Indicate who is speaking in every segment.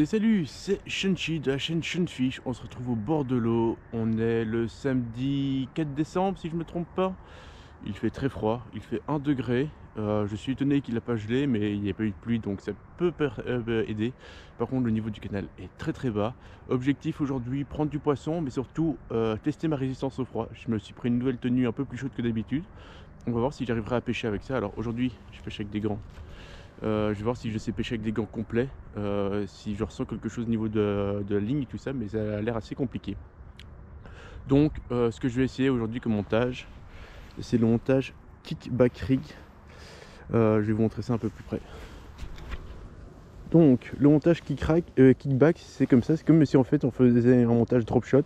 Speaker 1: Salut, c'est Shunchi de la chaîne Shunfish. On se retrouve au bord de l'eau. On est le samedi 4 décembre si je me trompe pas. Il fait très froid, il fait 1 degré. Je suis étonné qu'il n'a pas gelé, mais il n'y a pas eu de pluie donc ça peut aider. Par contre, le niveau du canal est très très bas. Objectif aujourd'hui, prendre du poisson, mais surtout tester ma résistance au froid. Je me suis pris une nouvelle tenue un peu plus chaude que d'habitude. On va voir si j'arriverai à pêcher avec ça. Alors aujourd'hui, je pêche avec des gants. Je vais voir si je sais pêcher avec des gants complets, si je ressens quelque chose au niveau de la ligne et tout ça, mais ça a l'air assez compliqué. Donc ce que je vais essayer aujourd'hui comme montage, c'est le montage kickback rig. Je vais vous montrer ça un peu plus près. Donc le montage kickback, c'est comme ça, c'est comme si en fait on faisait un montage drop shot,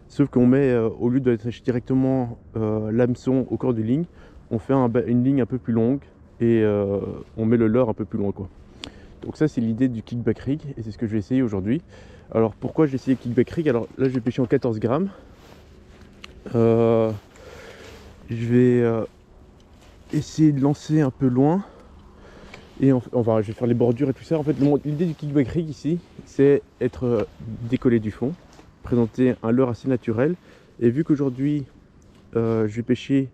Speaker 1: sauf qu'on met, au lieu d'attacher directement l'hameçon au corps du ligne, on fait une ligne un peu plus longue et on met le leurre un peu plus loin quoi. Donc ça c'est l'idée du kickback rig et c'est ce que je vais essayer aujourd'hui. Alors pourquoi j'ai essayé kickback rig? Alors là je vais pêcher en 14 grammes. Je vais essayer de lancer un peu loin et je vais faire les bordures et tout ça. En fait l'idée du kickback rig ici c'est être décollé du fond, présenter un leurre assez naturel. Et vu qu'aujourd'hui je vais pêcher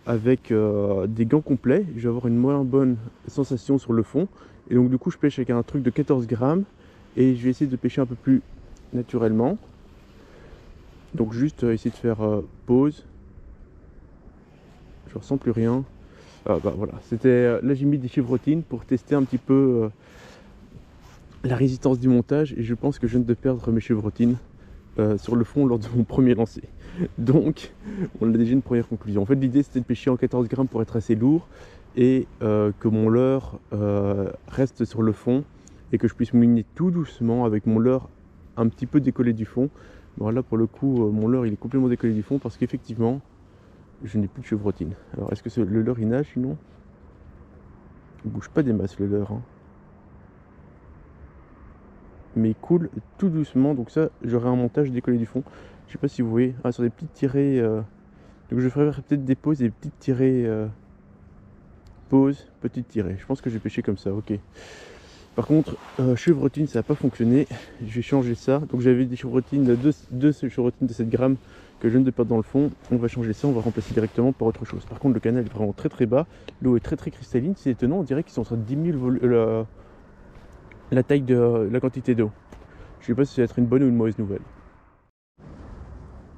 Speaker 1: avec des gants complets, je vais avoir une moins bonne sensation sur le fond. Et donc du coup je pêche avec un truc de 14 grammes et je vais essayer de pêcher un peu plus naturellement. Donc juste essayer de faire pause. Je ressens plus rien. Voilà, c'était là j'ai mis des chevrotines pour tester un petit peu la résistance du montage et je pense que je viens de perdre mes chevrotines sur le fond lors de mon premier lancer. Donc on a déjà une première conclusion. En fait l'idée c'était de pêcher en 14 grammes pour être assez lourd et que mon leurre reste sur le fond et que je puisse mouiner tout doucement avec mon leurre un petit peu décollé du fond. Bon là pour le coup mon leurre il est complètement décollé du fond parce qu'effectivement je n'ai plus de chevrotine. Alors est-ce que le leurre il nage sinon? Il bouge pas des masses le leurre hein. Mais il coule tout doucement, donc ça j'aurai un montage décollé du fond. Je sais pas si vous voyez, sur des petites tirées, donc je ferai peut-être des pauses et des petites tirées, pause, petite tirée. Je pense que j'ai pêché comme ça, ok. Par contre, chevrotine ça n'a pas fonctionné, je vais changer ça. Donc j'avais des chevrotines, deux chevrotines de 7 grammes que je viens de perdre dans le fond. On va changer ça, on va remplacer directement par autre chose. Par contre le canal est vraiment très très bas, l'eau est très très cristalline, c'est étonnant, on dirait qu'ils sont en train de diminuer la taille de la quantité d'eau. Je sais pas si ça va être une bonne ou une mauvaise nouvelle.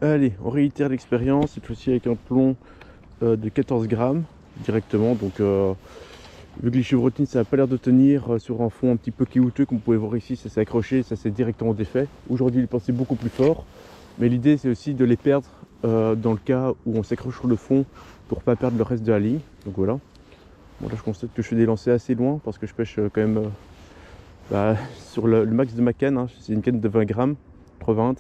Speaker 1: Allez, on réitère l'expérience, cette fois-ci avec un plomb de 14 grammes directement. Donc vu que les chevrotines ça n'a pas l'air de tenir sur un fond un petit peu caillouteux, comme vous pouvez voir ici, ça s'est accroché, ça s'est directement défait. Aujourd'hui il pensait beaucoup plus fort, mais l'idée c'est aussi de les perdre dans le cas où on s'accroche sur le fond pour pas perdre le reste de la ligne. Donc voilà. Bon là je constate que je fais des lancers assez loin parce que je pêche quand même sur le max de ma canne, hein. C'est une canne de 20 grammes, 3,20.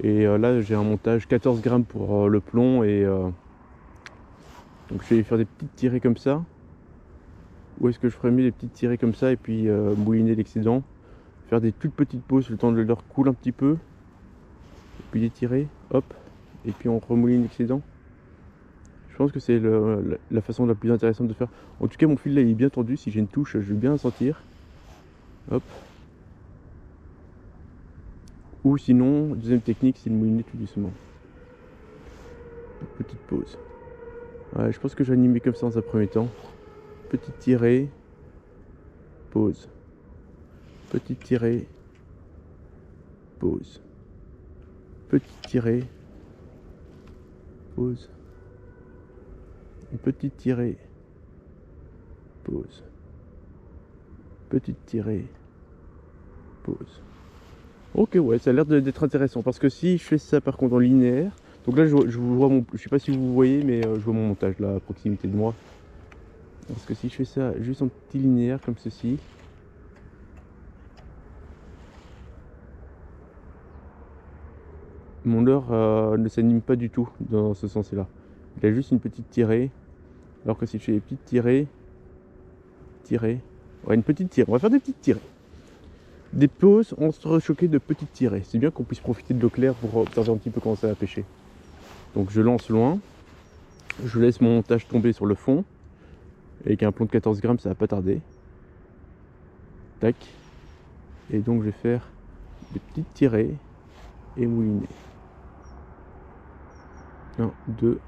Speaker 1: Et là j'ai un montage 14 grammes pour le plomb et donc je vais faire des petites tirées comme ça. Ou est-ce que je ferais mieux des petites tirées comme ça et puis mouliner l'excédent, faire des toutes petites pauses le temps de leur coule un petit peu et puis les tirer, hop, et puis on remouline l'excédent. Je pense que c'est la façon la plus intéressante de faire. En tout cas mon fil là il est bien tendu, si j'ai une touche je vais bien sentir. Hop. Ou sinon, deuxième technique, c'est de mouliner tout doucement. Petite pause. Ouais, je pense que je vais animer comme ça dans un premier temps. Petite tirée, pause. Petite tirée, pause. Petite tirée, pause. Une petite tirée, pause. Petite tirée, pause. Ok, ouais, ça a l'air d'être intéressant parce que si je fais ça par contre en linéaire, donc là je vous vois je sais pas si vous voyez, mais je vois mon montage là à proximité de moi. Parce que si je fais ça juste en petit linéaire comme ceci, mon leurre ne s'anime pas du tout dans ce sens-là. Il a juste une petite tirée, alors que si je fais des petites tirées, ouais, une petite tirée, on va faire des petites tirées. Des pauses entrechoquées de petites tirées. C'est bien qu'on puisse profiter de l'eau claire pour observer un petit peu comment ça va pêcher. Donc je lance loin, je laisse mon montage tomber sur le fond, et avec un plomb de 14 grammes ça va pas tarder. Tac, Et donc je vais faire des petites tirées et mouliner. 1, 2,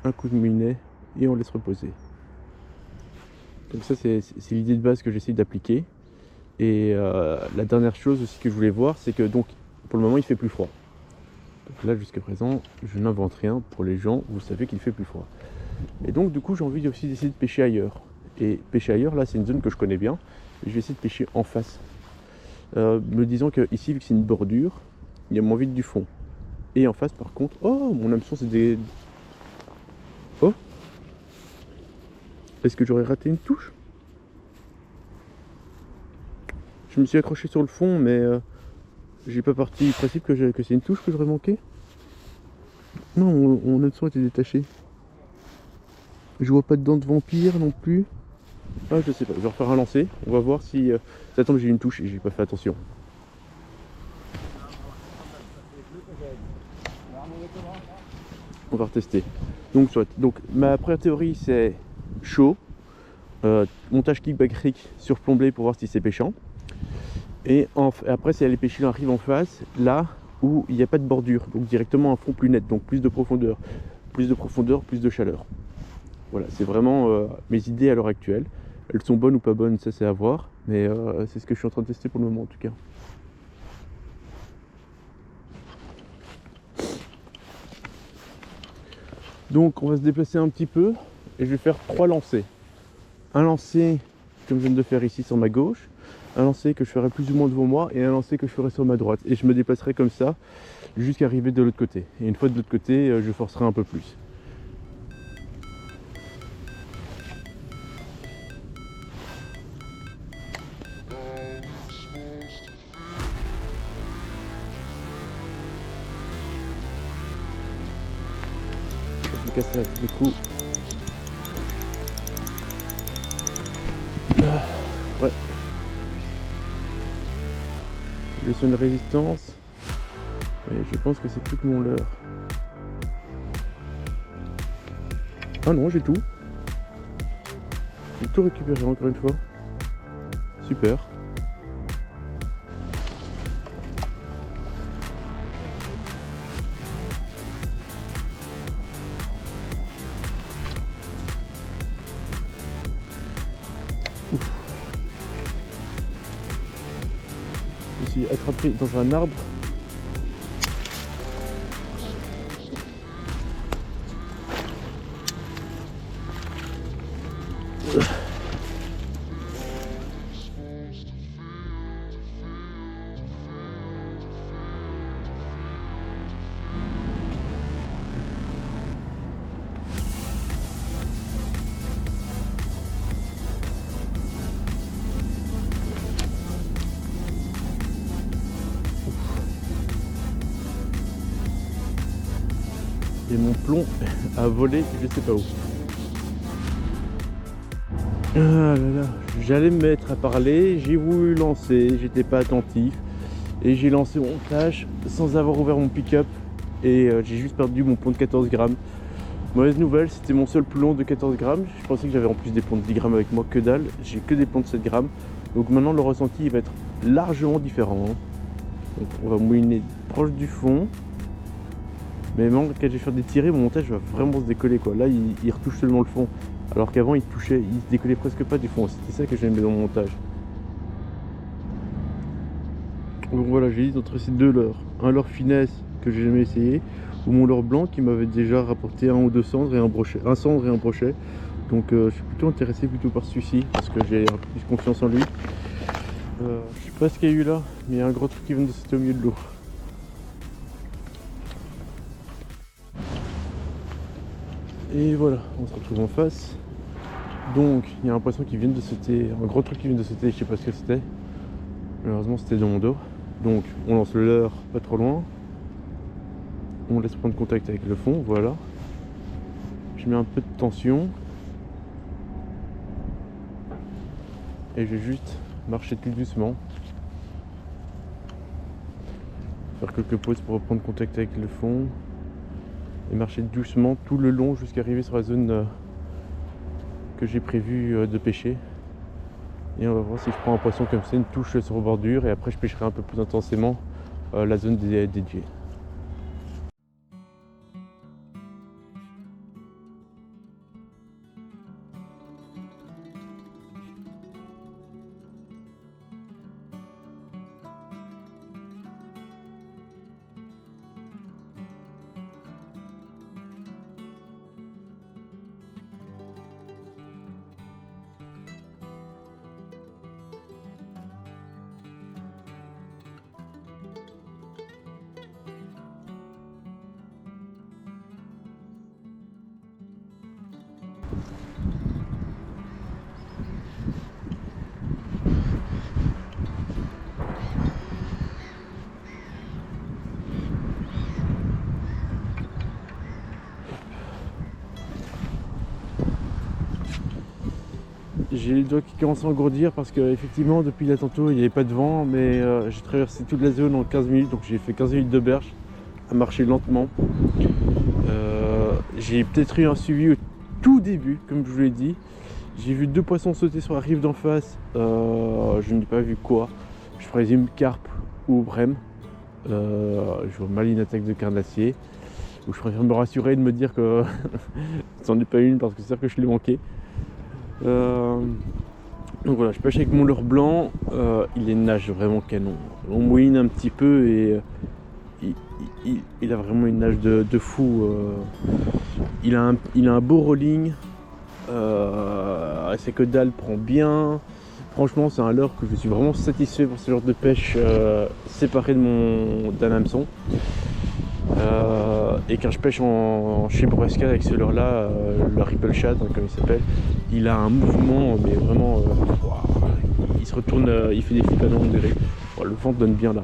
Speaker 1: un coup de moulinet et on laisse reposer. Donc ça c'est l'idée de base que j'essaie d'appliquer. Et la dernière chose aussi que je voulais voir, c'est que donc pour le moment il fait plus froid. Donc là jusqu'à présent je n'invente rien, pour les gens vous savez qu'il fait plus froid. Et donc du coup j'ai envie aussi d'essayer de pêcher ailleurs. Et pêcher ailleurs, là c'est une zone que je connais bien, et je vais essayer de pêcher en face. Me disant que ici vu que c'est une bordure, il y a moins vite du fond. Et en face par contre, oh mon hameçon c'est des... Oh, est-ce que j'aurais raté une touche? Je me suis accroché sur le fond, mais j'ai pas parti du principe que c'est une touche que j'aurais manqué. Non, mon hameçon était détaché. Je vois pas de dents de vampire non plus. Ah, je sais pas, je vais refaire un lancer. On va voir si ça tombe, j'ai une touche et j'ai pas fait attention. On va retester. Donc, ma première théorie c'est chaud. Montage kickback rig surplombé pour voir si c'est pêchant. Et après, si les pêcheurs arrivent en face, là où il n'y a pas de bordure, donc directement un fond plus net, donc plus de profondeur, plus de chaleur. Voilà, c'est vraiment mes idées à l'heure actuelle. Elles sont bonnes ou pas bonnes, ça c'est à voir, mais c'est ce que je suis en train de tester pour le moment en tout cas. Donc on va se déplacer un petit peu et je vais faire 3 lancers. Un lancer comme je viens de faire ici sur ma gauche, un lancer que je ferai plus ou moins devant moi et un lancer que je ferai sur ma droite. Et je me déplacerai comme ça jusqu'à arriver de l'autre côté. Et une fois de l'autre côté, je forcerai un peu plus. Je me casse les coups. Ouais. Je sens une résistance. Et je pense que c'est plus que mon leurre. Ah non, j'ai tout. J'ai tout récupéré encore une fois. Super. Ouf. Je suis attrapé dans un arbre. Et mon plomb a volé je sais pas où. Ah là là, j'allais me mettre à parler, j'ai voulu lancer, j'étais pas attentif et j'ai lancé mon montage sans avoir ouvert mon pick-up et j'ai juste perdu mon plomb de 14 grammes. Mauvaise nouvelle, c'était mon seul plomb de 14 grammes. Je pensais que j'avais en plus des plombs de 10 grammes avec moi, que dalle. J'ai que des plombs de 7 grammes. Donc maintenant le ressenti il va être largement différent. Donc on va mouliner proche du fond. Mais maintenant, quand je vais faire des tirées, mon montage va vraiment se décoller quoi. Là, il retouche seulement le fond. Alors qu'avant, il se décollait presque pas du fond. C'était ça que j'aimais dans mon montage. Donc voilà, j'ai dit entre ces deux leurres. Un leurre finesse que j'ai jamais essayé, ou mon leurre blanc qui m'avait déjà rapporté un ou deux cendres et un brochet. Un cendre et un brochet. Donc je suis plutôt intéressé par celui-ci parce que j'ai un peu plus confiance en lui. Je sais pas ce qu'il y a eu là, mais il y a un gros truc qui vient de sauter au milieu de l'eau. Et voilà, on se retrouve en face. Donc il y a un poisson qui vient de sauter, un gros truc qui vient de sauter, je sais pas ce que c'était. Malheureusement c'était dans mon dos. Donc on lance le leurre pas trop loin. On laisse prendre contact avec le fond, voilà. Je mets un peu de tension. Et je vais juste marcher tout doucement. Faire quelques pauses pour reprendre contact avec le fond. Et marcher doucement tout le long jusqu'à arriver sur la zone que j'ai prévu de pêcher. Et on va voir si je prends un poisson comme ça, une touche sur bordure, et après je pêcherai un peu plus intensément la zone dédiée. J'ai les doigts qui commencent à engourdir parce que effectivement depuis là tantôt il n'y avait pas de vent, mais j'ai traversé toute la zone en 15 minutes, donc j'ai fait 15 minutes de berge à marcher lentement. J'ai peut-être eu un suivi au tout début, comme je vous l'ai dit. J'ai vu 2 poissons sauter sur la rive d'en face, je n'ai pas vu quoi. Je présume carpe ou brème. Je vois mal une attaque de carnassier. Ou je préfère me rassurer et de me dire que c'en est pas une parce que c'est sûr que je l'ai manqué. Donc voilà, je pêche avec mon leurre blanc, il est nage vraiment canon. On mouine un petit peu et il a vraiment une nage de fou. Il a un beau rolling, sa queue dalle prend bien. Franchement, c'est un leurre que je suis vraiment satisfait pour ce genre de pêche séparé d'un hameçon. Et quand je pêche en chibresca avec ce leurre là, le ripple shad, hein, comme il s'appelle, il a un mouvement mais vraiment il se retourne, il fait des flips à 90 degrés. Oh, le vent donne bien là.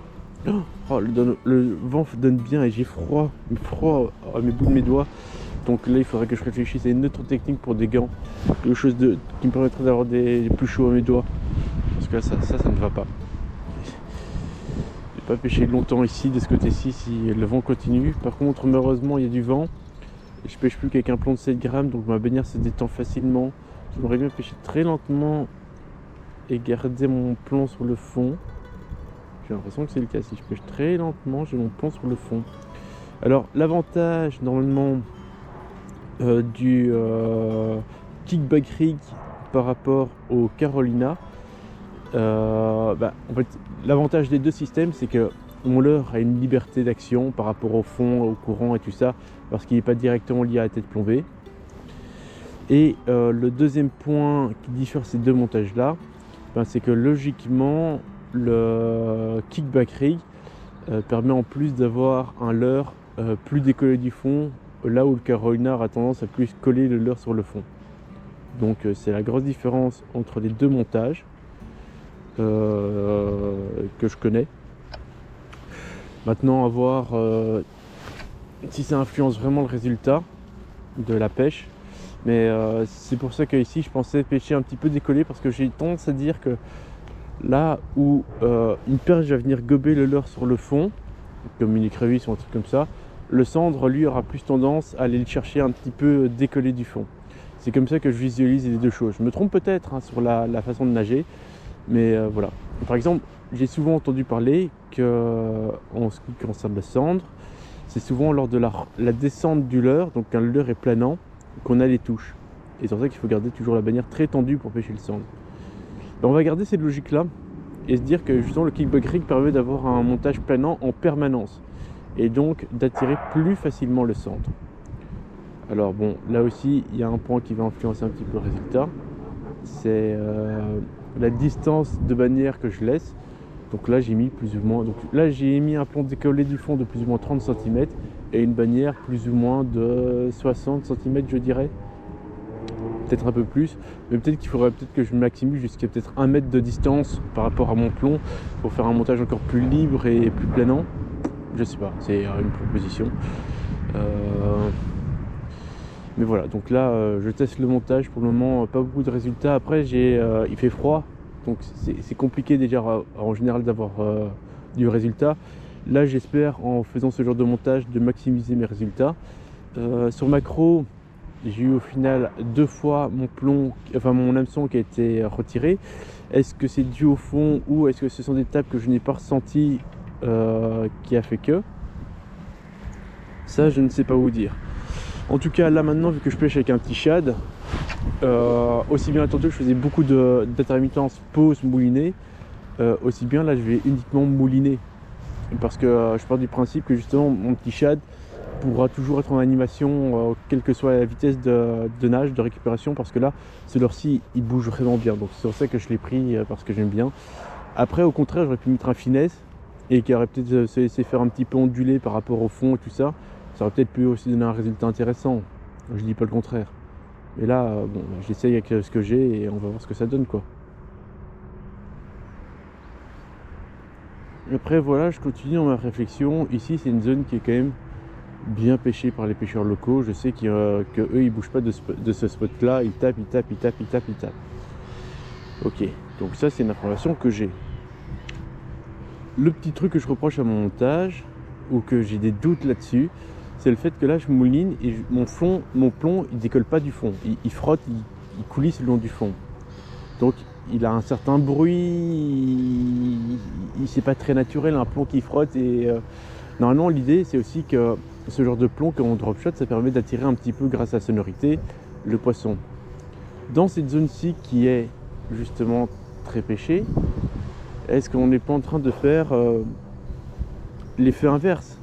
Speaker 1: Oh, le vent donne bien et j'ai froid à mes bouts de mes doigts. Donc là il faudrait que je réfléchisse à une autre technique pour des gants, quelque chose qui me permettrait d'avoir des plus chauds à mes doigts. Parce que là ça ne va pas. Pas pêcher longtemps ici de ce côté-ci si le vent continue. Par contre malheureusement il y a du vent et je pêche plus qu'avec un plomb de 7 grammes, donc ma baignade se détend facilement. J'aimerais bien pêcher très lentement et garder mon plomb sur le fond. J'ai l'impression que c'est le cas. Si je pêche très lentement, j'ai mon plomb sur le fond. Alors l'avantage normalement du kickback rig par rapport au Carolina, en fait, l'avantage des deux systèmes, c'est que mon leurre a une liberté d'action par rapport au fond, au courant et tout ça, parce qu'il n'est pas directement lié à la tête plombée. Et le deuxième point qui diffère ces deux montages là, c'est que logiquement le kickback rig permet en plus d'avoir un leurre plus décollé du fond, là où le Carolina a tendance à plus coller le leurre sur le fond. Donc c'est la grosse différence entre les deux montages que je connais. Maintenant à voir si ça influence vraiment le résultat de la pêche, mais c'est pour ça que ici je pensais pêcher un petit peu décollé, parce que j'ai tendance à dire que là où une perche va venir gober le leurre sur le fond, comme une écrevisse ou un truc comme ça, le cendre lui aura plus tendance à aller le chercher un petit peu décollé du fond. C'est comme ça que je visualise les deux choses. Je me trompe peut-être sur la façon de nager, mais voilà. Par exemple, j'ai souvent entendu parler que, en ce qui concerne la cendre, c'est souvent lors de la descente du leurre, donc quand le leurre est planant, qu'on a les touches. Et c'est pour ça qu'il faut garder toujours la bannière très tendue pour pêcher le cendre. On va garder cette logique-là et se dire que justement le kickback rig permet d'avoir un montage planant en permanence et donc d'attirer plus facilement le cendre. Alors bon, là aussi, il y a un point qui va influencer un petit peu le résultat. C'est la distance de bannière que je laisse. Donc là, j'ai mis plus ou moins... Donc là, j'ai mis un plomb décollé du fond de plus ou moins 30 cm et une bannière plus ou moins de 60 cm, je dirais. Peut-être un peu plus. Mais peut-être qu'il faudrait que je maximise jusqu'à peut-être 1 mètre de distance par rapport à mon plomb pour faire un montage encore plus libre et plus planant. Je sais pas, c'est une proposition. Mais voilà, donc là je teste le montage. Pour le moment, pas beaucoup de résultats. Après, il fait froid, donc c'est compliqué déjà en général d'avoir du résultat. Là, j'espère en faisant ce genre de montage de maximiser mes résultats. Sur macro, j'ai eu au final 2 fois mon plomb, enfin mon hameçon qui a été retiré. Est-ce que c'est dû au fond ou est-ce que ce sont des tapes que je n'ai pas ressenties qui a fait que? Ça, je ne sais pas vous dire. En tout cas, là maintenant, vu que je pêche avec un petit shad, aussi bien attendu que je faisais beaucoup d'intermittence pause mouliné, aussi bien là je vais uniquement mouliner. Parce que je pars du principe que justement mon petit shad pourra toujours être en animation, quelle que soit la vitesse de nage, de récupération, parce que là, celui-ci, il bouge vraiment bien. Donc c'est pour ça que je l'ai pris, parce que j'aime bien. Après, au contraire, j'aurais pu mettre un finesse, et qui aurait peut-être se laisser faire un petit peu onduler par rapport au fond et tout ça. Ça aurait peut-être pu aussi donner un résultat intéressant. Je dis pas le contraire. Mais là, bon, j'essaye avec ce que j'ai, et on va voir ce que ça donne, quoi. Après, voilà, je continue dans ma réflexion. Ici, c'est une zone qui est quand même bien pêché par les pêcheurs locaux. Je sais qu'eux ils bougent pas de ce spot là, ils tapent, ils tapent, ils tapent, ils tapent, ils tapent. Ok, donc ça c'est une information que j'ai. Le petit truc que je reproche à mon montage, ou que j'ai des doutes là-dessus, c'est le fait que là je mouline et mon plomb il décolle pas du fond, il frotte, il coulisse le long du fond. Donc il a un certain bruit, c'est pas très naturel un plomb qui frotte et normalement l'idée c'est aussi que ce genre de plomb quand on drop shot ça permet d'attirer un petit peu grâce à la sonorité le poisson. Dans cette zone-ci qui est justement très pêchée, est-ce qu'on n'est pas en train de faire l'effet inverse?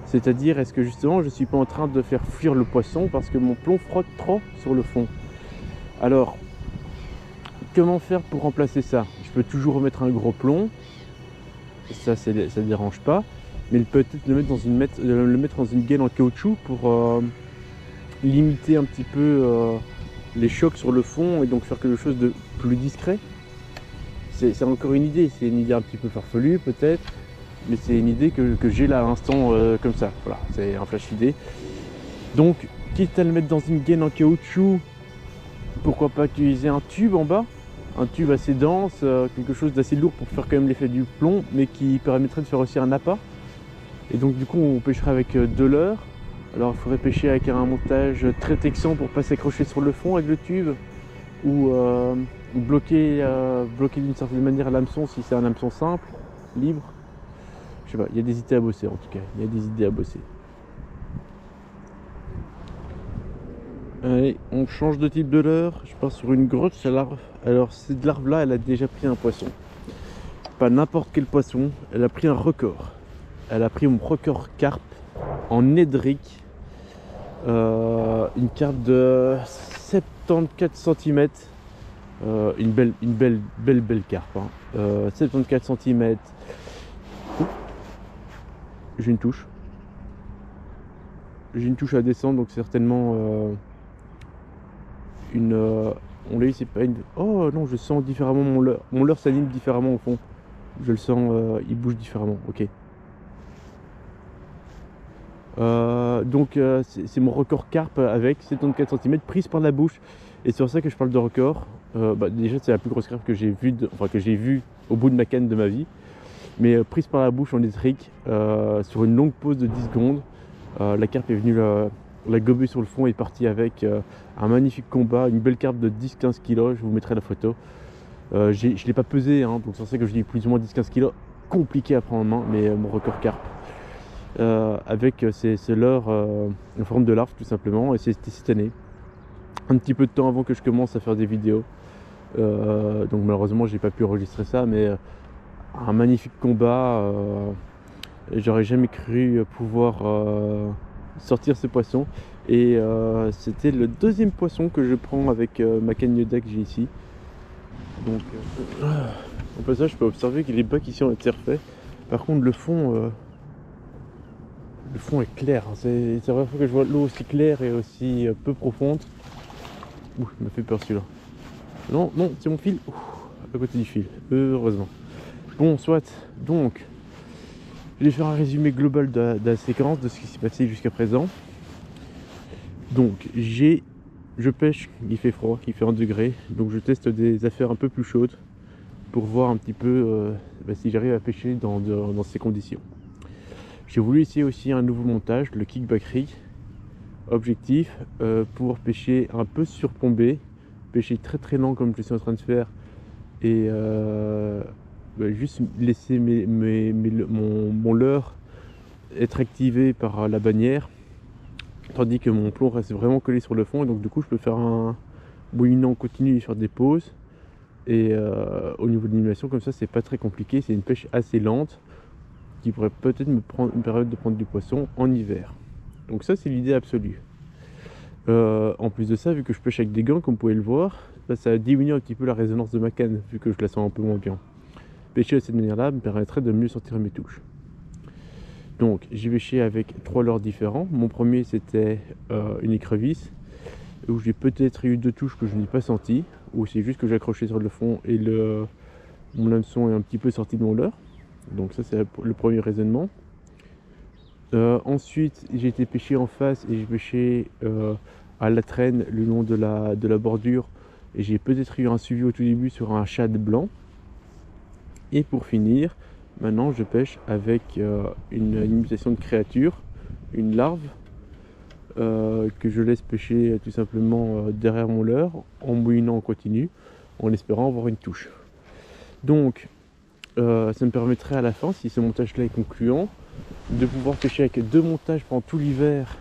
Speaker 1: C'est-à-dire est-ce que justement je ne suis pas en train de faire fuir le poisson parce que mon plomb frotte trop sur le fond? Alors comment faire pour remplacer ça? Je peux toujours remettre un gros plomb, ça ne dérange pas, mais peut-être le mettre dans une gaine en caoutchouc pour limiter un petit peu les chocs sur le fond et donc faire quelque chose de plus discret. C'est encore une idée, c'est une idée un petit peu farfelue peut-être, mais c'est une idée que j'ai là à l'instant comme ça. Voilà, c'est un flash idée. Donc, quitte à le mettre dans une gaine en caoutchouc, pourquoi pas utiliser un tube en bas, un tube assez dense, quelque chose d'assez lourd pour faire quand même l'effet du plomb, mais qui permettrait de faire aussi un appât. Et donc du coup on pêcherait avec de leurre. Alors il faudrait pêcher avec un montage très texan pour pas s'accrocher sur le fond avec le tube, ou bloquer d'une certaine manière l'hameçon si c'est un hameçon simple, libre. Je sais pas, il y a des idées à bosser en tout cas, il y a des idées à bosser. Allez, on change de type de leurre, je pars sur une grosse larve. Alors cette larve là, elle a déjà pris un poisson. Pas n'importe quel poisson, elle a pris un record. Elle a pris mon record carpe en édric. Une carpe de 74 cm. Une belle carpe. Hein. 74 cm. J'ai une touche. J'ai une touche à descendre, donc certainement on l'a eu, c'est pas une. Oh non, je sens différemment mon leurre. Mon leurre s'anime différemment au fond. Je le sens, il bouge différemment. Ok. Donc c'est mon record carpe avec 74 cm prise par la bouche. Et c'est pour ça que je parle de record. Déjà c'est la plus grosse carpe que j'ai vue au bout de ma canne de ma vie. Mais prise par la bouche en électrique sur une longue pause de 10 secondes. La carpe est venue la gober sur le fond et est partie avec un magnifique combat, une belle carpe de 10-15 kg. Je vous mettrai la photo. Je ne l'ai pas pesé, hein, donc c'est pour ça que je dis plus ou moins 10-15 kg. Compliqué à prendre en main, mais mon record carpe. Avec ces leurres en forme de larve tout simplement, et c'était cette année, un petit peu de temps avant que je commence à faire des vidéos, donc malheureusement j'ai pas pu enregistrer ça, mais un magnifique combat, j'aurais jamais cru pouvoir sortir ce poisson, et c'était le deuxième poisson que je prends avec ma cagnotta que j'ai ici. Donc au passage je peux observer que les bacs ici ont été refaits, par contre le fond est clair, hein. C'est la première fois que je vois l'eau aussi claire et aussi peu profonde. Ouh, il m'a fait peur celui-là. Non, non, c'est mon fil. Ouh, à côté du fil, heureusement. Bon, soit. Donc, je vais faire un résumé global de la séquence, de ce qui s'est passé jusqu'à présent. Donc, je pêche, il fait froid, il fait 1 degré. Donc, je teste des affaires un peu plus chaudes pour voir un petit peu si j'arrive à pêcher dans ces conditions. J'ai voulu essayer aussi un nouveau montage, le kickback rig. Objectif, pour pêcher un peu surplombé, pêcher très très lent comme je suis en train de faire, et juste laisser mon leurre être activé par la bannière, tandis que mon plomb reste vraiment collé sur le fond, et donc du coup je peux faire un moulinant continu et faire des pauses. Et au niveau de l'animation comme ça, c'est pas très compliqué, c'est une pêche assez lente qui pourrait peut-être me permettre de prendre du poisson en hiver. Donc ça c'est l'idée absolue. En plus de ça, vu que je pêche avec des gants comme vous pouvez le voir, là, ça a diminué un petit peu la résonance de ma canne vu que je la sens un peu moins bien. Pêcher de cette manière là me permettrait de mieux sortir mes touches. Donc j'ai pêché avec 3 leurres différents. Mon premier c'était une écrevisse où j'ai peut-être eu 2 touches que je n'ai pas senties, ou c'est juste que j'ai accroché sur le fond et mon hameçon est un petit peu sorti de mon leurre. Donc ça c'est le premier raisonnement. Ensuite j'ai été pêcher en face et j'ai pêché à la traîne le long de la bordure, et j'ai peut-être eu un suivi au tout début sur un shad blanc. Et pour finir, maintenant je pêche avec une imitation de créature, une larve, que je laisse pêcher tout simplement derrière mon leurre en moulinant en continu, en espérant avoir une touche. Donc ça me permettrait à la fin, si ce montage là est concluant, de pouvoir pêcher avec 2 montages pendant tout l'hiver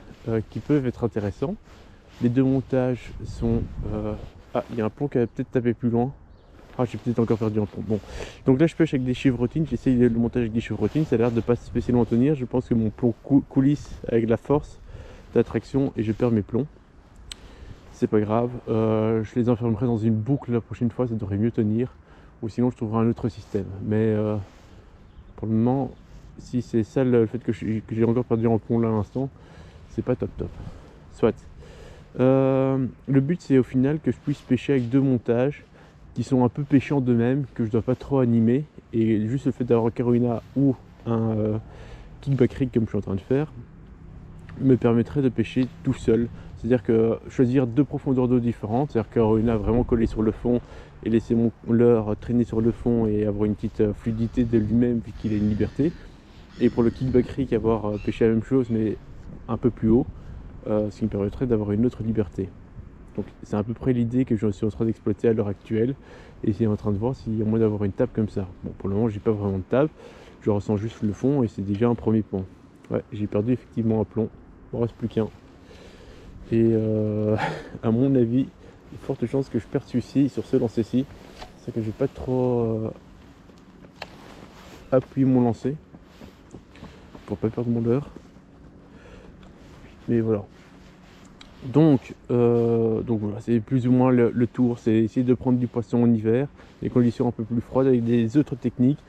Speaker 1: qui peuvent être intéressants. Les 2 montages sont... Ah, il y a un plomb qui a peut-être tapé plus loin. Ah, j'ai peut-être encore perdu un plomb. Bon, donc là je pêche avec des chevrotines, j'essaye le montage avec des chevrotines, ça a l'air de pas spécialement tenir. Je pense que mon plomb coulisse avec la force d'attraction et je perds mes plombs. C'est pas grave, je les enfermerai dans une boucle la prochaine fois, ça devrait mieux tenir. Ou sinon je trouverai un autre système. Mais pour le moment, si c'est ça le fait que j'ai encore perdu en plomb là à l'instant, c'est pas top top. Soit. Le but c'est au final que je puisse pêcher avec 2 montages qui sont un peu pêchants d'eux-mêmes, que je dois pas trop animer, et juste le fait d'avoir un Carolina ou un kickback rig comme je suis en train de faire me permettrait de pêcher tout seul. C'est-à-dire que choisir 2 profondeurs d'eau différentes, c'est-à-dire Carolina vraiment collé sur le fond et laisser mon leurre traîner sur le fond et avoir une petite fluidité de lui-même vu qu'il a une liberté. Et pour le kickback rig, avoir pêché la même chose mais un peu plus haut, ce qui me permettrait d'avoir une autre liberté. Donc c'est à peu près l'idée que je suis en train d'exploiter à l'heure actuelle, et c'est en train de voir s'il y a moyen d'avoir une table comme ça. Bon, pour le moment j'ai pas vraiment de table, je ressens juste le fond et c'est déjà un premier point. Ouais, j'ai perdu effectivement un plomb, il ne reste plus qu'un. Et à mon avis, il y a de fortes chances que je perde celui-ci sur ce lancer-ci. C'est que je vais pas trop appuyer mon lancer pour pas perdre mon leurre. Mais voilà. Donc voilà, c'est plus ou moins le tour, c'est essayer de prendre du poisson en hiver, des conditions un peu plus froides, avec des autres techniques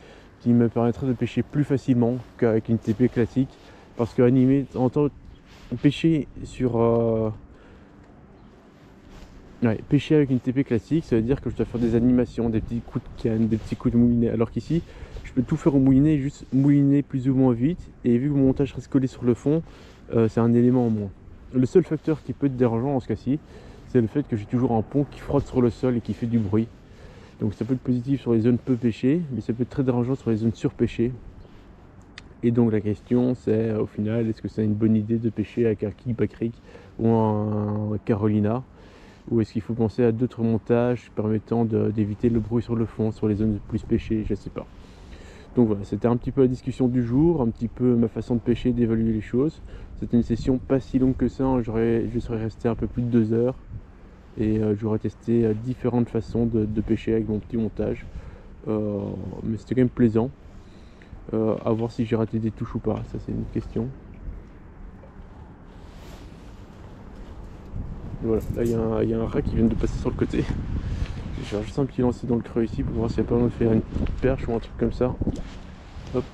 Speaker 1: qui me permettraient de pêcher plus facilement qu'avec une TP classique, parce que animer, pêcher sur pêcher avec une TP classique, ça veut dire que je dois faire des animations, des petits coups de canne, des petits coups de moulinet, alors qu'ici je peux tout faire au moulinet, juste mouliner plus ou moins vite, et vu que mon montage reste collé sur le fond, c'est un élément en moins. Le seul facteur qui peut être dérangeant dans ce cas-ci, c'est le fait que j'ai toujours un pont qui frotte sur le sol et qui fait du bruit. Donc ça peut être positif sur les zones peu pêchées, mais ça peut être très dérangeant sur les zones surpêchées. Et donc la question c'est au final, est-ce que c'est une bonne idée de pêcher avec un kickback rig ou un Carolina, ou est-ce qu'il faut penser à d'autres montages permettant d'éviter le bruit sur le fond, sur les zones plus pêchées, je sais pas. Donc voilà, c'était un petit peu la discussion du jour, un petit peu ma façon de pêcher, d'évaluer les choses. C'était une session pas si longue que ça, je serais resté un peu plus de 2 heures et j'aurais testé différentes façons de pêcher avec mon petit montage. Mais c'était quand même plaisant. À voir si j'ai raté des touches ou pas, ça c'est une question. Voilà, là il y a un rat qui vient de passer sur le côté. Je vais faire juste un petit lancer dans le creux ici pour voir s'il n'y a pas moyen de faire une petite perche ou un truc comme ça. Hop.